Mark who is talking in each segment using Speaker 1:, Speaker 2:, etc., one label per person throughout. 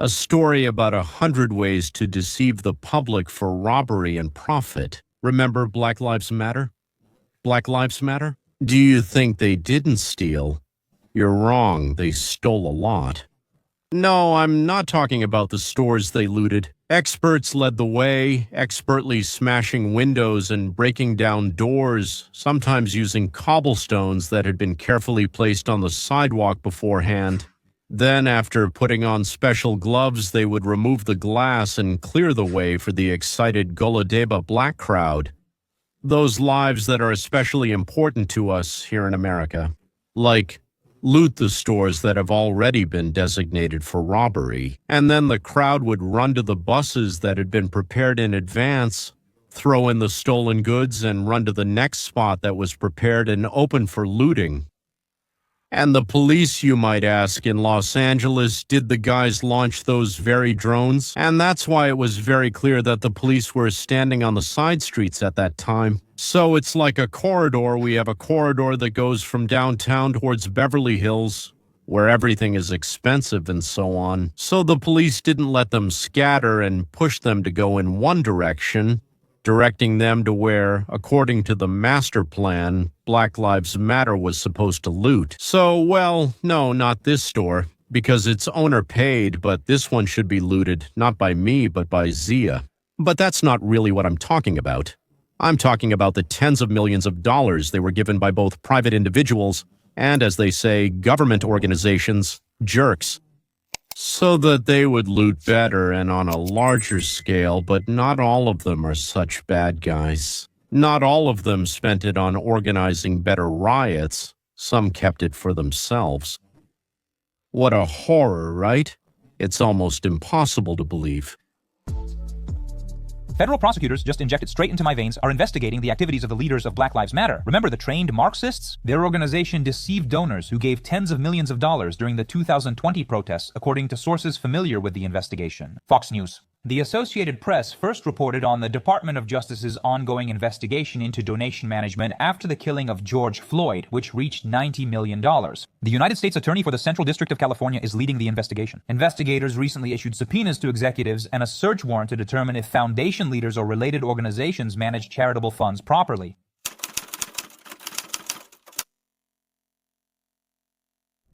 Speaker 1: A story about 100 ways to deceive the public for robbery and profit. Remember Black Lives Matter? Black Lives Matter? Do you think they didn't steal? You're wrong, they stole a lot. No, I'm not talking about the stores they looted. Experts led the way, expertly smashing windows and breaking down doors, sometimes using cobblestones that had been carefully placed on the sidewalk beforehand. Then, after putting on special gloves, they would remove the glass and clear the way for the excited Golodeba black crowd. Those lives that are especially important to us here in America. Like, loot the stores that have already been designated for robbery, and then the crowd would run to the buses that had been prepared in advance, throw in the stolen goods, and run to the next spot that was prepared and open for looting. And the police, you might ask, in Los Angeles, did the guys launch those very drones? And that's why it was very clear that the police were standing on the side streets at that time. So it's like a corridor. We have a corridor that goes from downtown towards Beverly Hills, where everything is expensive and so on. So the police didn't let them scatter and push them to go in one direction, directing them to where, according to the master plan, Black Lives Matter was supposed to loot. So, well, no, not this store, because its owner paid, but this one should be looted, not by me, but by Zia. But that's not really what I'm talking about. I'm talking about the tens of millions of dollars they were given by both private individuals and, as they say, government organizations, jerks, so that they would loot better and on a larger scale, but not all of them are such bad guys. Not all of them spent it on organizing better riots. Some kept it for themselves. What a horror, right? It's almost impossible to believe.
Speaker 2: Federal prosecutors, just injected straight into my veins, are investigating the activities of the leaders of Black Lives Matter. Remember the trained Marxists? Their organization deceived donors who gave tens of millions of dollars during the 2020 protests, according to sources familiar with the investigation. Fox News. The Associated Press first reported on the Department of Justice's ongoing investigation into donation management after the killing of George Floyd, which reached $90 million. The United States Attorney for the Central District of California is leading the investigation. Investigators recently issued subpoenas to executives and a search warrant to determine if foundation leaders or related organizations manage charitable funds properly.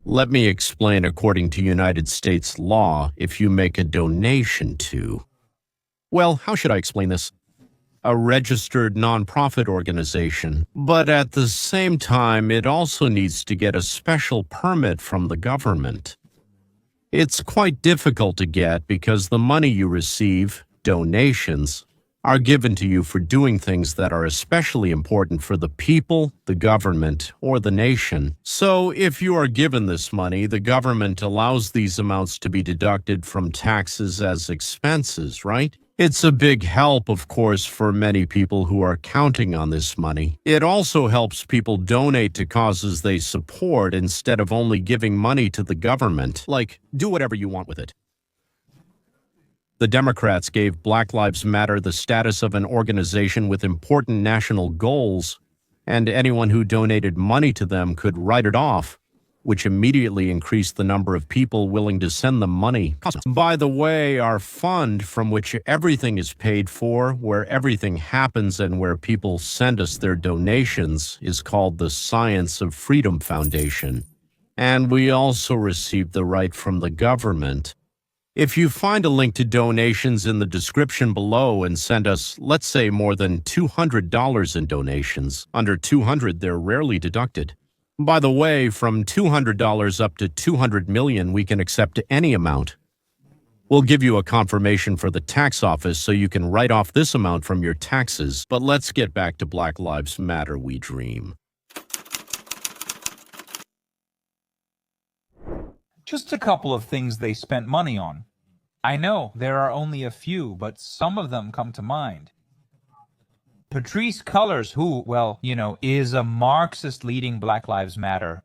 Speaker 1: Let me explain according to United States law if you make a donation to. Well, how should I explain this? A registered nonprofit organization, but at the same time, it also needs to get a special permit from the government. It's quite difficult to get because the money you receive, donations, are given to you for doing things that are especially important for the people, the government, or the nation. So if you are given this money, the government allows these amounts to be deducted from taxes as expenses, right? It's a big help, of course, for many people who are counting on this money. It also helps people donate to causes they support instead of only giving money to the government. Like, do whatever you want with it. The Democrats gave Black Lives Matter the status of an organization with important national goals, and anyone who donated money to them could write it off, which immediately increased the number of people willing to send them money. By the way, our fund, from which everything is paid for, where everything happens and where people send us their donations, is called the Science of Freedom Foundation. And we also received the right from the government. If you find a link to donations in the description below and send us, let's say, more than $200 in donations, under $200 they're rarely deducted. By the way, from $200 up to $200 million, we can accept any amount. We'll give you a confirmation for the tax office so you can write off this amount from your taxes. But let's get back to Black Lives Matter, we dream.
Speaker 2: Just a couple of things they spent money on. I know there are only a few, but some of them come to mind. Patrisse Cullors, who, well, is a Marxist leading Black Lives Matter.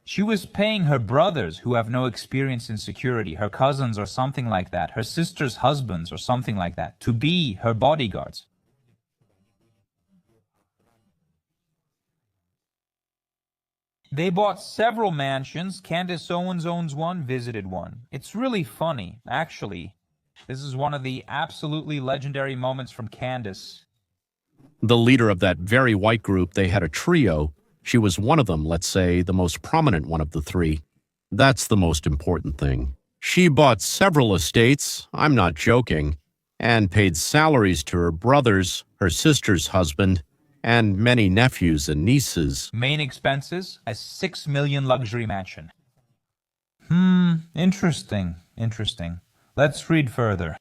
Speaker 2: She was paying her brothers who have no experience in security, her cousins or something like that, her sister's husbands or something like that, to be her bodyguards. They bought several mansions. Candace Owens owns one, visited one. It's really funny, actually. This is one of the absolutely legendary moments from Candace.
Speaker 1: The leader of that very white group, they had a trio. She was one of them, let's say, the most prominent one of the three. That's the most important thing. She bought several estates, I'm not joking, and paid salaries to her brothers, her sister's husband, and many nephews and nieces.
Speaker 2: Main expenses, a $6 million luxury mansion. Interesting. Let's read further.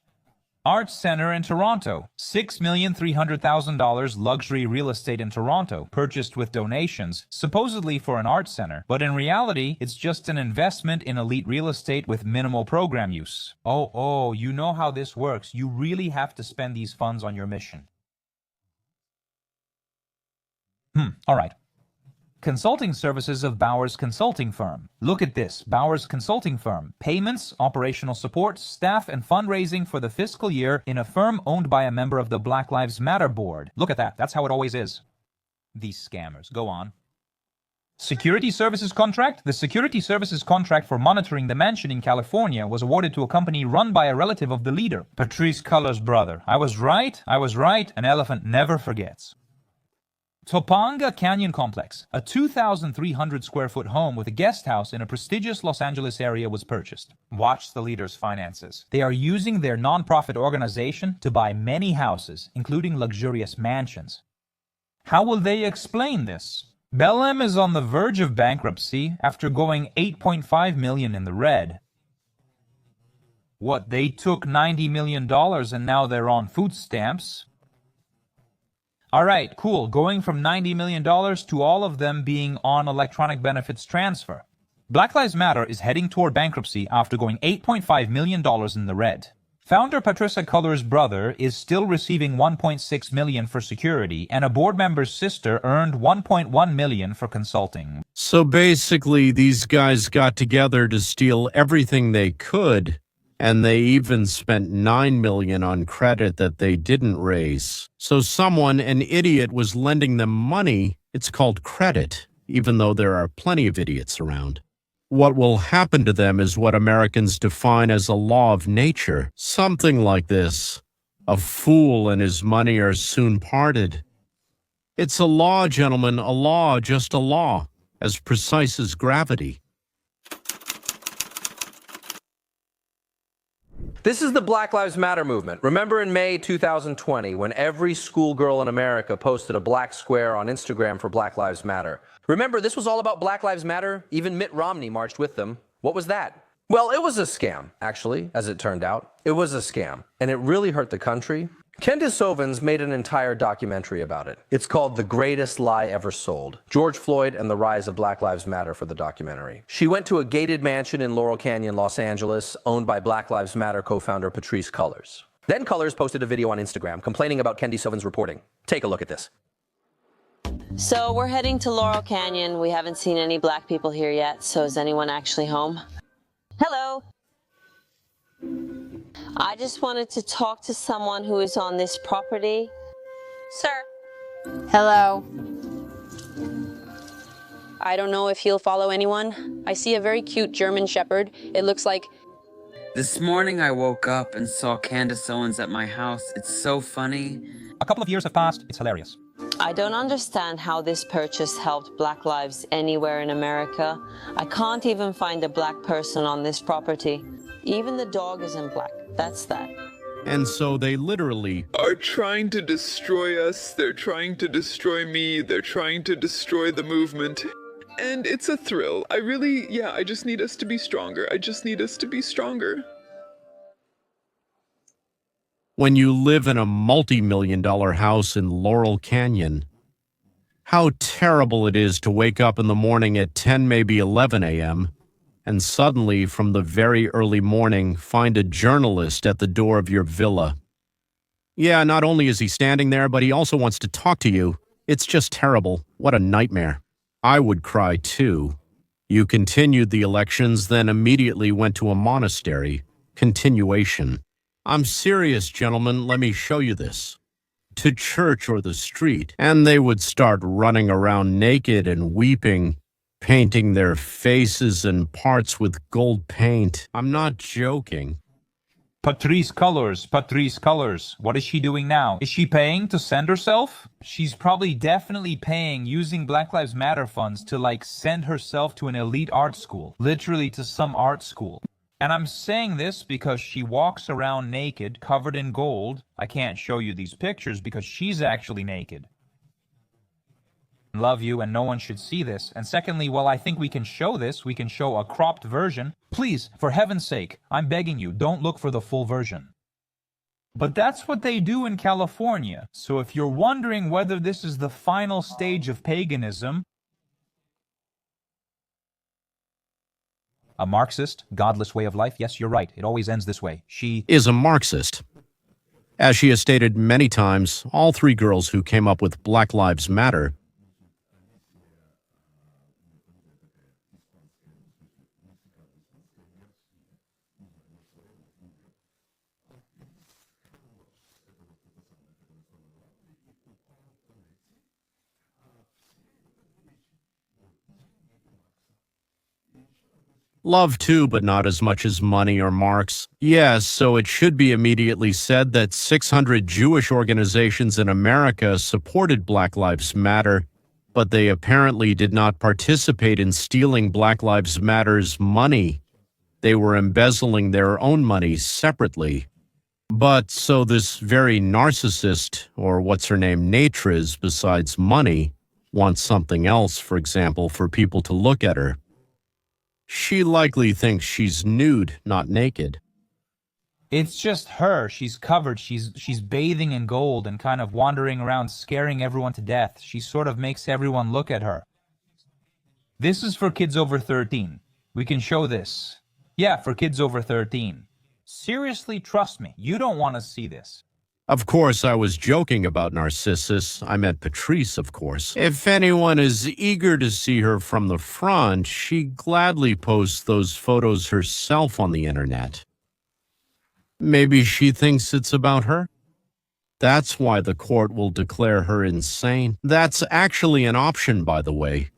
Speaker 2: Arts Center in Toronto, $6,300,000 luxury real estate in Toronto, purchased with donations, supposedly for an art center, but in reality, it's just an investment in elite real estate with minimal program use. Oh, you know how this works. You really have to spend these funds on your mission. All right. Consulting services of Bowers Consulting Firm. Look at this, Bowers Consulting Firm. Payments, operational support, staff, and fundraising for the fiscal year in a firm owned by a member of the Black Lives Matter board. Look at that, that's how it always is. These scammers, go on. Security services contract. The security services contract for monitoring the mansion in California was awarded to a company run by a relative of the leader, Patrisse Cullors' brother. I was right. An elephant never forgets. Topanga Canyon Complex, a 2,300 square foot home with a guest house in a prestigious Los Angeles area was purchased. Watch the leader's finances. They are using their nonprofit organization to buy many houses, including luxurious mansions. How will they explain this? Bellem is on the verge of bankruptcy after going $8.5 million in the red. What, they took $90 million and now they're on food stamps? All right, cool. Going from $90 million to all of them being on electronic benefits transfer. Black Lives Matter is heading toward bankruptcy after going $8.5 million in the red. Founder Patrisse Cullors' brother is still receiving $1.6 million for security, and a board member's sister earned $1.1 million for consulting.
Speaker 1: So basically, these guys got together to steal everything they could, and they even spent $9 million on credit that they didn't raise. So someone, an idiot, was lending them money. It's called credit, even though there are plenty of idiots around. What will happen to them is what Americans define as a law of nature. Something like this. A fool and his money are soon parted. It's a law, gentlemen, a law, just a law, as precise as gravity.
Speaker 3: This is the Black Lives Matter movement. Remember in May 2020 when every schoolgirl in America posted a black square on Instagram for Black Lives Matter? Remember, this was all about Black Lives Matter. Even Mitt Romney marched with them. What was that? Well, it was a scam, actually, as it turned out. It was a scam, and it really hurt the country. Candace Owens made an entire documentary about it. It's called The Greatest Lie Ever Sold. George Floyd and the Rise of Black Lives Matter for the documentary. She went to a gated mansion in Laurel Canyon, Los Angeles, owned by Black Lives Matter co-founder Patrisse Cullors. Then Cullors posted a video on Instagram complaining about Candace Owens' reporting. Take a look at this.
Speaker 4: So we're heading to Laurel Canyon. We haven't seen any black people here yet, so is anyone actually home? Hello. I just wanted to talk to someone who is on this property. Sir.
Speaker 5: Hello.
Speaker 4: I don't know if he'll follow anyone. I see a very cute German Shepherd. It looks like...
Speaker 5: This morning I woke up and saw Candace Owens at my house. It's so funny.
Speaker 2: A couple of years have passed. It's hilarious.
Speaker 4: I don't understand how this purchase helped Black lives anywhere in America. I can't even find a black person on this property. Even the dog isn't black. That's that.
Speaker 1: And so they literally
Speaker 6: are trying to destroy us. They're trying to destroy me. They're trying to destroy the movement. And it's a thrill. I just need us to be stronger. I just need us to be stronger.
Speaker 1: when you live in a multi-million-dollar house in Laurel Canyon, how terrible it is to wake up in the morning at 10, maybe 11 a.m., and suddenly, from the very early morning, find a journalist at the door of your villa. Yeah, not only is he standing there, but he also wants to talk to you. It's just terrible. What a nightmare. I would cry too. You continued the elections, then immediately went to a monastery. Continuation. I'm serious, gentlemen. Let me show you this. To church or the street, and they would start running around naked and weeping. painting their faces and parts with gold paint. I'm not joking.
Speaker 2: Patrice Colors, Patrice Colors. What is she doing now? Is she paying to send herself? She's probably definitely paying using Black Lives Matter funds to send herself to an elite art school. Literally to some art school. And I'm saying this because she walks around naked, covered in gold. I can't show you these pictures because she's actually naked. Love you, and no one should see this. And secondly, while I think we can show this, we can show a cropped version. Please, for heaven's sake, I'm begging you, don't look for the full version. But that's what they do in California. So if you're wondering whether this is the final stage of paganism, a Marxist, godless way of life, yes, you're right, it always ends this way. She
Speaker 1: is a Marxist. As she has stated many times, all three girls who came up with Black Lives Matter love too, but not as much as money or Marx. Yes, so it should be immediately said that 600 Jewish organizations in America supported Black Lives Matter, but they apparently did not participate in stealing Black Lives Matter's money. They were embezzling their own money separately. But so this very narcissist, or what's her name, Natriz, besides money, wants something else, for example, for people to look at her. She likely thinks she's nude, not naked.
Speaker 2: It's just her. She's covered. She's bathing in gold and kind of wandering around scaring everyone to death. She sort of makes everyone look at her. This is for kids over 13. We can show this. Yeah, for kids over 13. Seriously, trust me, you don't want to see this.
Speaker 1: Of course, I was joking about Narcissus. I meant Patrice, of course. If anyone is eager to see her from the front, she gladly posts those photos herself on the internet. Maybe she thinks it's about her? That's why the court will declare her insane. That's actually an option, by the way.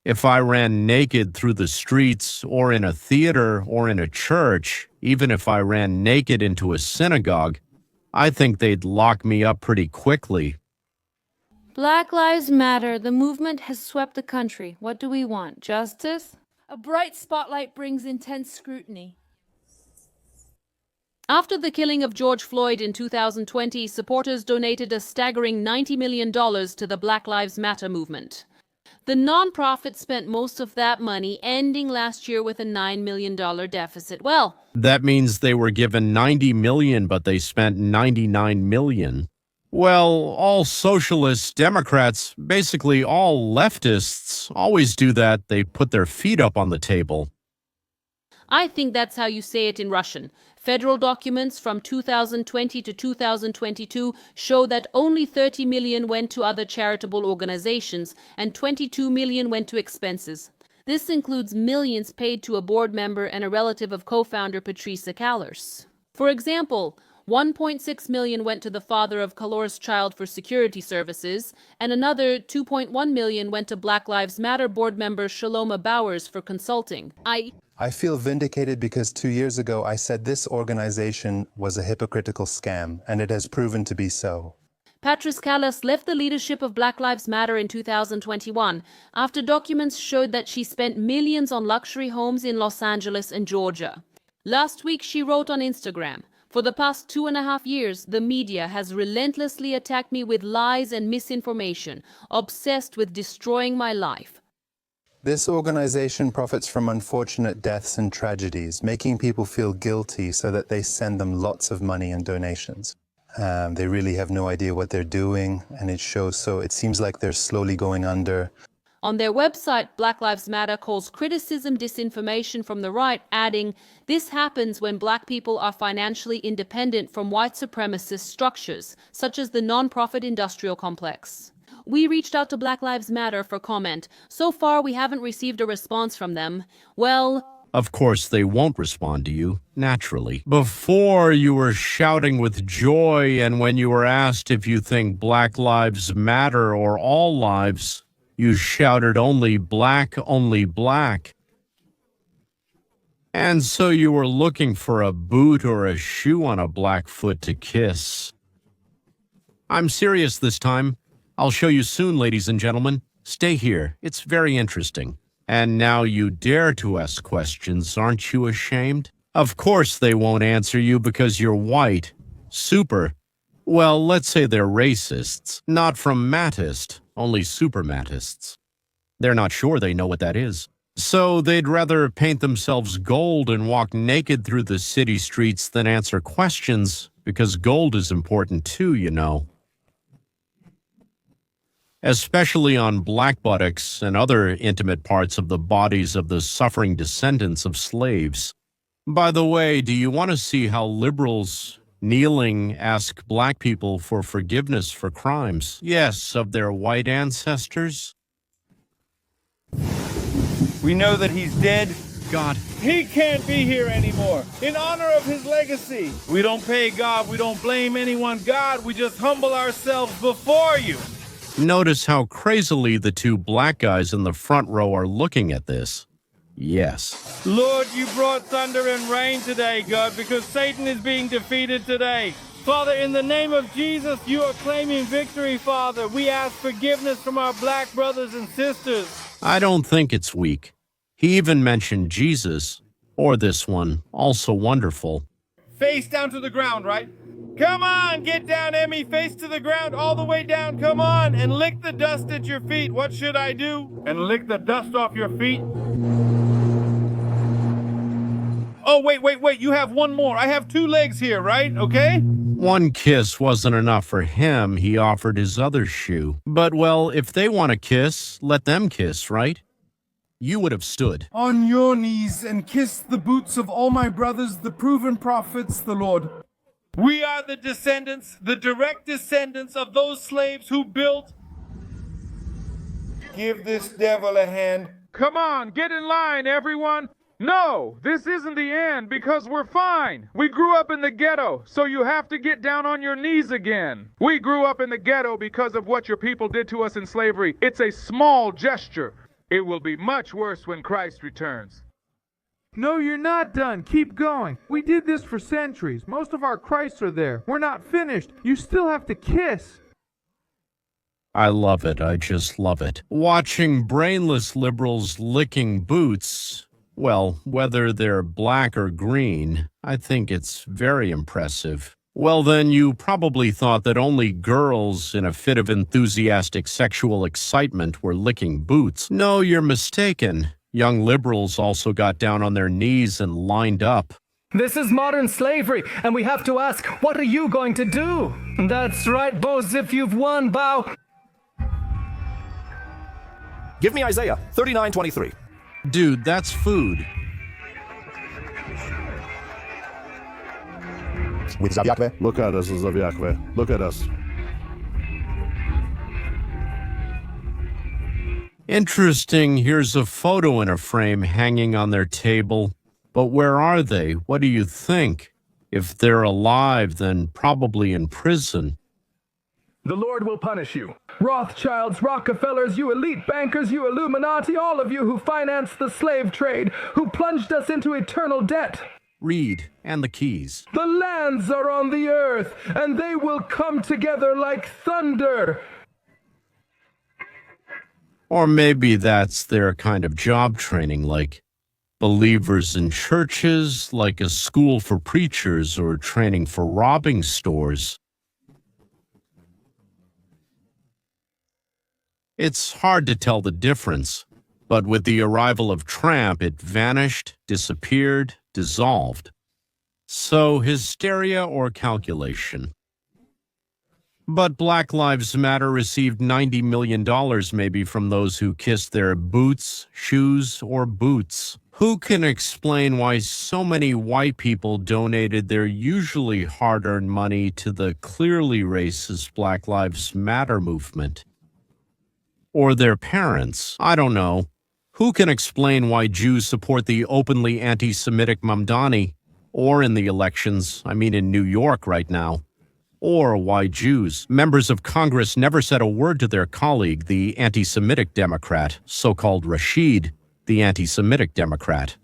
Speaker 1: If I ran naked through the streets, or in a theater, or in a church, even if I ran naked into a synagogue, I think they'd lock me up pretty quickly.
Speaker 7: Black Lives Matter. The movement has swept the country. What do we want? Justice? A bright spotlight brings intense scrutiny. After the killing of George Floyd in 2020, supporters donated a staggering $90 million to the Black Lives Matter movement. The nonprofit spent most of that money, ending last year with a $9 million deficit. Well,
Speaker 1: that means they were given $90 million, but they spent $99 million. Well, all socialists, Democrats, basically all leftists always do that. They put their feet up on the table.
Speaker 7: I think that's how you say it in Russian. Federal documents from 2020 to 2022 show that only 30 million went to other charitable organizations and 22 million went to expenses. This includes millions paid to a board member and a relative of co-founder Patrice Colors. For example, 1.6 million went to the father of Colors' child for security services, and another 2.1 million went to Black Lives Matter board member Shaloma Bowers for consulting.
Speaker 8: I feel vindicated because 2 years ago I said this organization was a hypocritical scam, and it has proven to be so.
Speaker 7: Patrice Colors left the leadership of Black Lives Matter in 2021 after documents showed that she spent millions on luxury homes in Los Angeles and Georgia. Last week she wrote on Instagram, "For the past 2.5 years, the media has relentlessly attacked me with lies and misinformation, obsessed with destroying my life."
Speaker 8: This organization profits from unfortunate deaths and tragedies, making people feel guilty so that they send them lots of money and donations. They really have no idea what they're doing, and it shows, so it seems like they're slowly going under.
Speaker 7: On their website, Black Lives Matter calls criticism disinformation from the right, adding, "This happens when black people are financially independent from white supremacist structures, such as the non-profit industrial complex." We reached out to Black Lives Matter for comment. So far, we haven't received a response from them. Well,
Speaker 1: of course, they won't respond to you, naturally. Before, you were shouting with joy, and when you were asked if you think Black Lives Matter or all lives, You shouted only black, only black. And so you were looking for a boot or a shoe on a black foot to kiss. I'm serious this time. I'll show you soon, ladies and gentlemen. Stay here. It's very interesting. And now you dare to ask questions. Aren't you ashamed? Of course they won't answer you because you're white. Super. Well, let's say they're racists. Not from Matist, only super Matists. They're not sure they know what that is. So they'd rather paint themselves gold and walk naked through the city streets than answer questions, because gold is important too, you know. Especially on black buttocks and other intimate parts of the bodies of the suffering descendants of slaves. By the way, do you want to see how liberals kneeling ask black people for forgiveness for crimes? Yes, of their white ancestors.
Speaker 9: We know that he's dead.
Speaker 1: God.
Speaker 9: He can't be here anymore. In honor of his legacy. We don't pay God. We don't blame anyone. God, we just humble ourselves before you.
Speaker 1: Notice how crazily the two black guys in the front row are looking at this. Yes.
Speaker 9: Lord, you brought thunder and rain today, God, because Satan is being defeated today. Father, in the name of Jesus, you are claiming victory, Father. We ask forgiveness from our black brothers and sisters.
Speaker 1: I don't think it's weak. He even mentioned Jesus, or this one, also wonderful.
Speaker 9: Face down to the ground, right? Come on, get down, Emmy. Face to the ground, all the way down. Come on, and lick the dust at your feet. What should I do? And lick the dust off your feet? Oh, wait. You have one more. I have 2 legs here, right? Okay?
Speaker 1: One kiss wasn't enough for him. He offered his other shoe. But, well, if they want to kiss, let them kiss, right? You would have stood
Speaker 9: on your knees and kiss the boots of all my brothers, the proven prophets, the Lord. We are the descendants, the direct descendants of those slaves who built. Give this devil a hand. Come on, get in line, everyone. No, this isn't the end because we're fine. We grew up in the ghetto, so you have to get down on your knees again. We grew up in the ghetto because of what your people did to us in slavery. It's a small gesture. It will be much worse when Christ returns.
Speaker 10: No, you're not done. Keep going. We did this for centuries. Most of our Christs are there. We're not finished. You still have to kiss.
Speaker 1: I love it. I just love it. Watching brainless liberals licking boots, well, whether they're black or green, I think it's very impressive. Well, then you probably thought that only girls in a fit of enthusiastic sexual excitement were licking boots. No, you're mistaken. Young liberals also got down on their knees and lined up.
Speaker 11: This is modern slavery, and we have to ask, what are you going to do? That's right, Bo, if you've won, bow.
Speaker 12: Give me Isaiah 39:23.
Speaker 1: Dude, that's food.
Speaker 12: With Zav Look at us, Zav Look at us.
Speaker 1: Interesting, here's a photo in a frame hanging on their table. But where are they? What do you think? If they're alive, then probably in prison.
Speaker 10: The Lord will punish you. Rothschilds, Rockefellers, you elite bankers, you Illuminati, all of you who financed the slave trade, who plunged us into eternal debt.
Speaker 1: Read, and the keys.
Speaker 10: The lands are on the earth, and they will come together like thunder.
Speaker 1: Or maybe that's their kind of job training, like believers in churches, like a school for preachers, or training for robbing stores. It's hard to tell the difference, but with the arrival of Trump, it vanished, disappeared, dissolved. So, hysteria or calculation? But Black Lives Matter received $90 million maybe from those who kissed their boots, shoes, or boots. Who can explain why so many white people donated their usually hard-earned money to the clearly racist Black Lives Matter movement? Or their parents? I don't know. Who can explain why Jews support the openly anti-Semitic Mamdani? Or in the elections, I mean in New York right now. Or why Jews, members of Congress, never said a word to their colleague, the anti-Semitic Democrat, so-called Rashid, the anti-Semitic Democrat.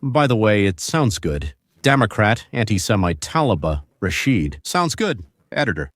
Speaker 1: By the way, it sounds good. Democrat, anti-Semite Talaba, Rashid. Sounds good. Editor.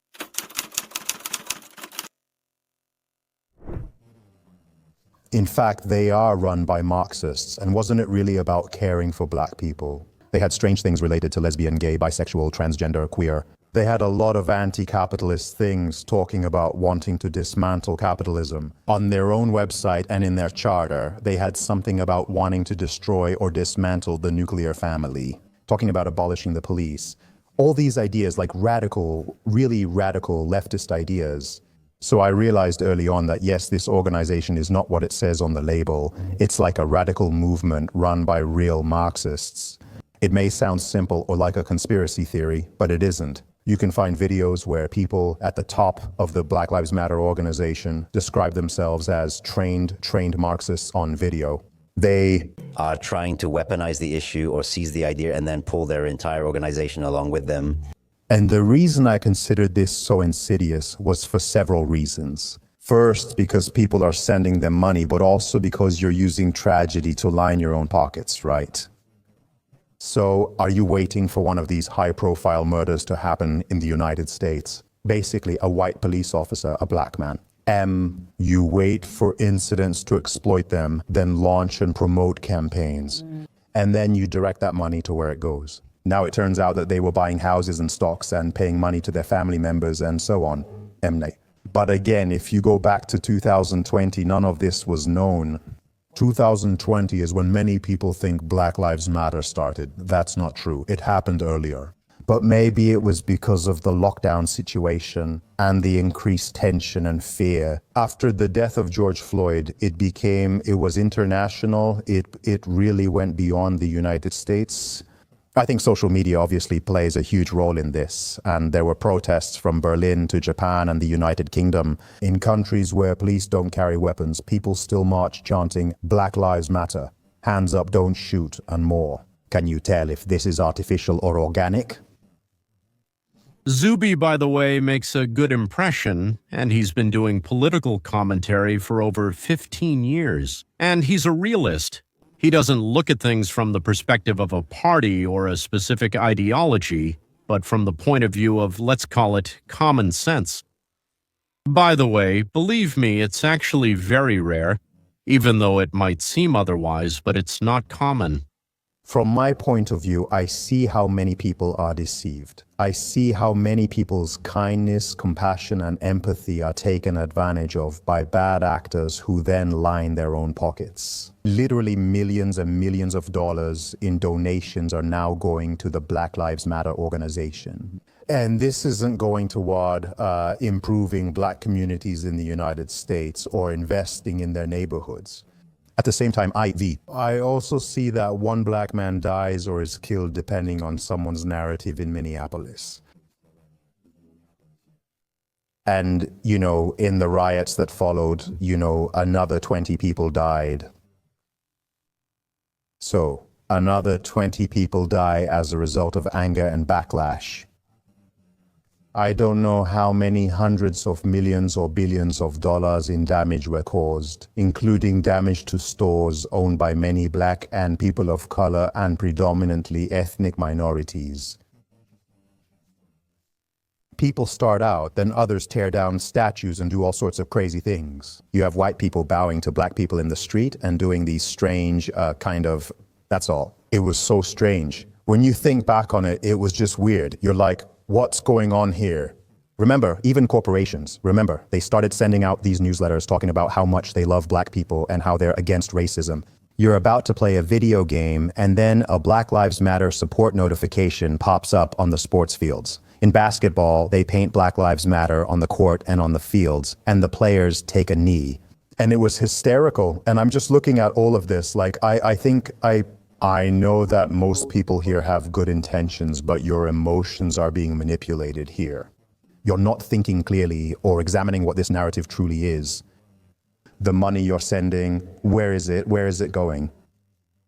Speaker 13: In fact, they are run by Marxists, and wasn't it really about caring for black people? They had strange things related to lesbian, gay, bisexual, transgender, queer. They had a lot of anti-capitalist things talking about wanting to dismantle capitalism. On their own website and in their charter, they had something about wanting to destroy or dismantle the nuclear family, talking about abolishing the police. All these ideas, like radical, really radical leftist ideas. So I realized early on that yes, this organization is not what it says on the label. It's like a radical movement run by real Marxists. It may sound simple or like a conspiracy theory, but it isn't. You can find videos where people at the top of the Black Lives Matter organization describe themselves as trained Marxists on video. They
Speaker 14: are trying to weaponize the issue or seize the idea and then pull their entire organization along with them.
Speaker 13: And the reason I considered this so insidious was for several reasons. First, because people are sending them money, but also because you're using tragedy to line your own pockets, right? So, are you waiting for one of these high-profile murders to happen in the United States? Basically, a white police officer, a black man. You wait for incidents to exploit them, then launch and promote campaigns. And then you direct that money to where it goes. Now it turns out that they were buying houses and stocks and paying money to their family members and so on. But again, if you go back to 2020, none of this was known. 2020 is when many people think Black Lives Matter started. That's not true. It happened earlier. But maybe it was because of the lockdown situation and the increased tension and fear. After the death of George Floyd, it was international. It really went beyond the United States. I think social media obviously plays a huge role in this, and there were protests from Berlin to Japan and the United Kingdom. In countries where police don't carry weapons, people still march chanting, "Black Lives Matter, hands up, don't shoot," and more. Can you tell if this is artificial or organic?
Speaker 1: Zuby, by the way, makes a good impression, and he's been doing political commentary for over 15 years. And he's a realist. He doesn't look at things from the perspective of a party or a specific ideology, but from the point of view of, let's call it, common sense. By the way, believe me, it's actually very rare, even though it might seem otherwise, but it's not common.
Speaker 13: From my point of view, I see how many people are deceived. I see how many people's kindness, compassion, and empathy are taken advantage of by bad actors who then line their own pockets. Literally millions and millions of dollars in donations are now going to the Black Lives Matter organization. And this isn't going toward improving black communities in the United States or investing in their neighborhoods. At the same time, I also see that one black man dies or is killed depending on someone's narrative in Minneapolis. And, in the riots that followed, another 20 people died. So, another 20 people die as a result of anger and backlash. I don't know how many hundreds of millions or billions of dollars in damage were caused, including damage to stores owned by many black and people of color and predominantly ethnic minorities. People start out, then others tear down statues and do all sorts of crazy things. You have white people bowing to black people in the street and doing these strange that's all. It was so strange. When you think back on it, it was just weird. You're like, what's going on here? Remember, even corporations, they started sending out these newsletters talking about how much they love black people and how they're against racism. You're about to play a video game and then a Black Lives Matter support notification pops up on the sports fields. In basketball, they paint Black Lives Matter on the court and on the fields, and the players take a knee. And it was hysterical. And I'm just looking at all of this, like, I know that most people here have good intentions, but your emotions are being manipulated here. You're not thinking clearly or examining what this narrative truly is. The money you're sending, where is it? Where is it going?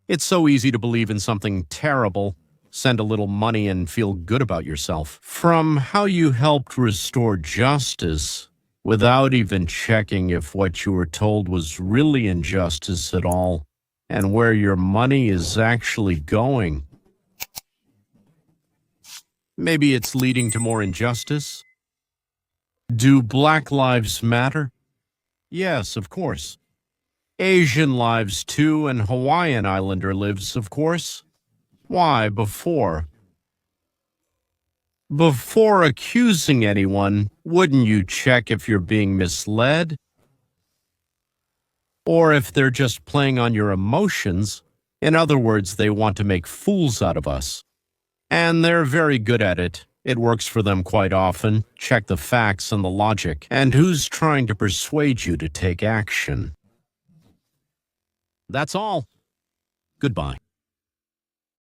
Speaker 1: It's so easy to believe in something terrible, send a little money and feel good about yourself. From how you helped restore justice without even checking if what you were told was really injustice at all and where your money is actually going. Maybe it's leading to more injustice. Do Black Lives Matter? Yes, of course. Asian lives too, and Hawaiian Islander lives, of course. Why, before accusing anyone, wouldn't you check if you're being misled? Or if they're just playing on your emotions? In other words, they want to make fools out of us. And they're very good at it. It works for them quite often. Check the facts and the logic. And who's trying to persuade you to take action? That's all. Goodbye.